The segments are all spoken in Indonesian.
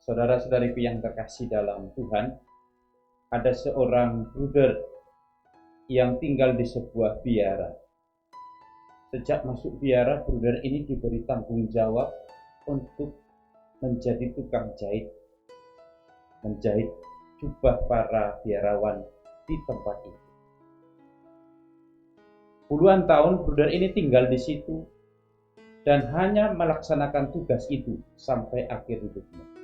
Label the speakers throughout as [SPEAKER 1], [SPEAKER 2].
[SPEAKER 1] Saudara-saudariku yang terkasih dalam Tuhan, ada seorang bruder yang tinggal di sebuah biara. Sejak masuk biara, bruder ini diberi tanggung jawab untuk menjadi tukang jahit, menjahit jubah para biarawan di tempat itu. Puluhan tahun bruder ini tinggal di situ dan hanya melaksanakan tugas itu sampai akhir hidupnya.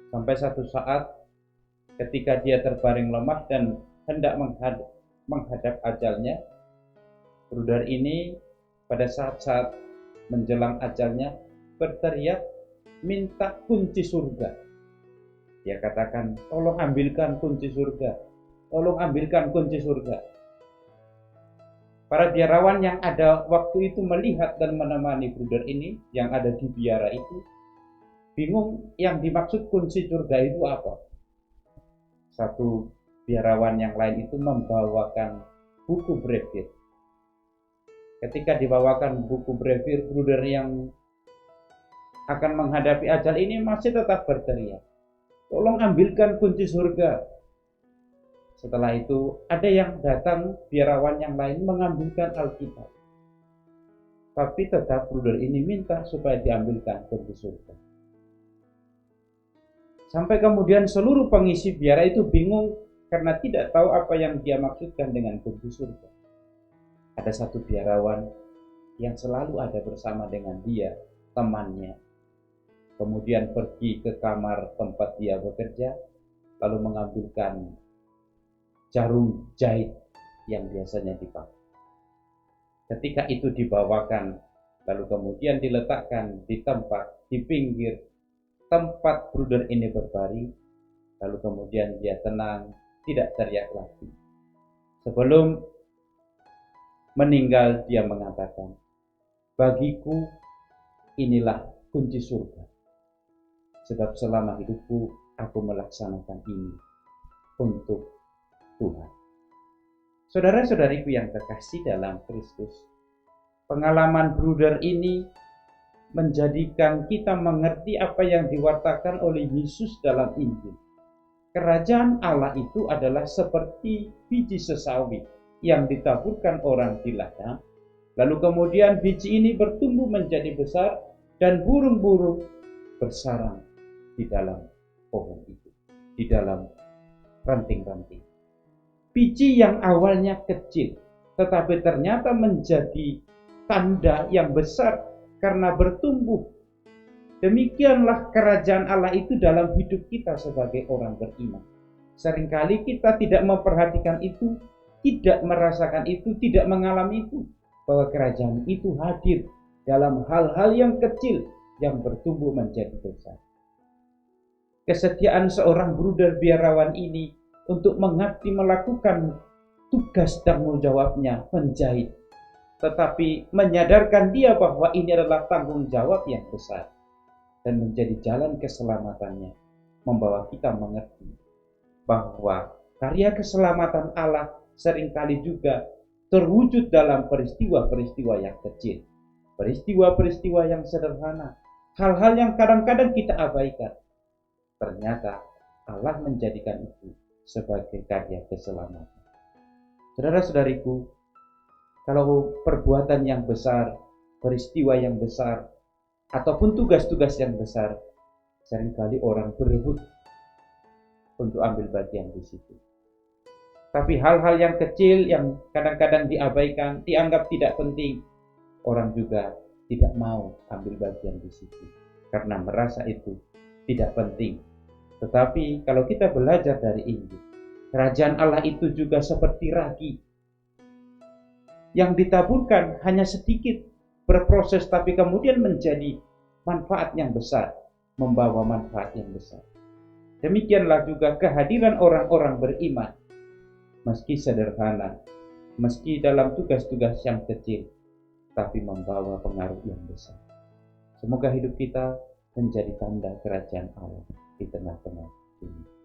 [SPEAKER 1] Sampai satu saat ketika dia terbaring lemah dan hendak menghadap ajalnya, bruder ini pada saat-saat menjelang ajalnya berteriak minta kunci surga. Dia katakan, tolong ambilkan kunci surga, tolong ambilkan kunci surga. Para biarawan yang ada waktu itu melihat dan menemani bruder ini yang ada di biara itu bingung yang dimaksud kunci surga itu apa. Satu biarawan yang lain itu membawakan buku brevir. Ketika dibawakan buku brevir, bruder yang akan menghadapi ajal ini masih tetap berteriak, tolong ambilkan kunci surga. Setelah itu ada yang datang, biarawan yang lain mengambilkan Alkitab. Tapi tetap bruder ini minta supaya diambilkan kunci surga. Sampai kemudian seluruh pengisi biara itu bingung karena tidak tahu apa yang dia maksudkan dengan kunci surga. Ada satu biarawan yang selalu ada bersama dengan dia, temannya. Kemudian pergi ke kamar tempat dia bekerja, lalu mengambilkan jarum jahit yang biasanya dipakai. Ketika itu dibawakan, lalu kemudian diletakkan di tempat, di pinggir tempat bruder ini berbaring, lalu kemudian dia tenang, tidak teriak lagi. Sebelum meninggal dia mengatakan, bagiku inilah kunci surga, sebab selama hidupku aku melaksanakan ini untuk Tuhan. Saudara-saudariku yang terkasih dalam Kristus, pengalaman bruder ini menjadikan kita mengerti apa yang diwartakan oleh Yesus dalam Injil. Kerajaan Allah itu adalah seperti biji sesawi yang ditaburkan orang di ladang, lalu kemudian biji ini bertumbuh menjadi besar dan burung-burung bersarang di dalam pohon itu, di dalam ranting-ranting. Biji yang awalnya kecil, tetapi ternyata menjadi tanda yang besar karena bertumbuh. Demikianlah kerajaan Allah itu dalam hidup kita sebagai orang beriman. Seringkali kita tidak memperhatikan itu, tidak merasakan itu, tidak mengalami itu, bahwa kerajaan itu hadir dalam hal-hal yang kecil yang bertumbuh menjadi besar. Kesetiaan seorang bruder biarawan ini untuk mengabdi melakukan tugas tanggung jawabnya menjahit, tetapi menyadarkan dia bahwa ini adalah tanggung jawab yang besar dan menjadi jalan keselamatannya, membawa kita mengerti bahwa karya keselamatan Allah seringkali juga terwujud dalam peristiwa-peristiwa yang kecil, peristiwa-peristiwa yang sederhana, hal-hal yang kadang-kadang kita abaikan. Ternyata Allah menjadikan itu sebagai karya keselamatan. Saudara-saudariku, kalau perbuatan yang besar, peristiwa yang besar, ataupun tugas-tugas yang besar, seringkali orang berebut untuk ambil bagian di situ. Tapi hal-hal yang kecil yang kadang-kadang diabaikan, dianggap tidak penting, orang juga tidak mau ambil bagian di situ karena merasa itu tidak penting. Tetapi kalau kita belajar dari Injil, kerajaan Allah itu juga seperti ragi yang ditaburkan hanya sedikit, berproses tapi kemudian menjadi manfaat yang besar. membawa manfaat yang besar. Demikianlah juga kehadiran orang-orang beriman, meski sederhana, meski dalam tugas-tugas yang kecil, tapi membawa pengaruh yang besar. Semoga hidup kita menjadi tanda kerajaan Allah di tengah-tengah ini.